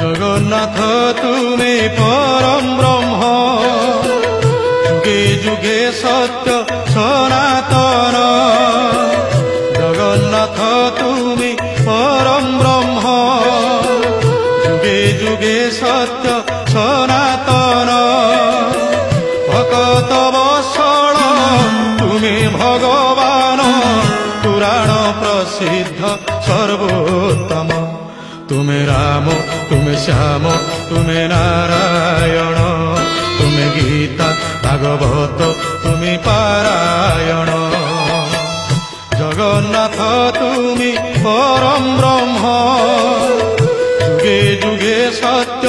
জগন্নাথ তুমি পরম ব্রহ্ম, যুগে যুগে সত্য সনাতন। জগন্নাথ তুমি পরম ব্রহ্ম, যুগে যুগে সত্য সনাতন। ভকত বৎসল তুমি ভগবান, পুরাণ প্রসিদ্ধ সর্বোত্তম। তুমি রাম তুমি শ্যাম তুমি নারায়ণ, তুমি গীতা ভাগবত তুমি পারায়ণ। জগন্নাথ তুমি পরম ব্রহ্ম, যুগে যুগে সত্য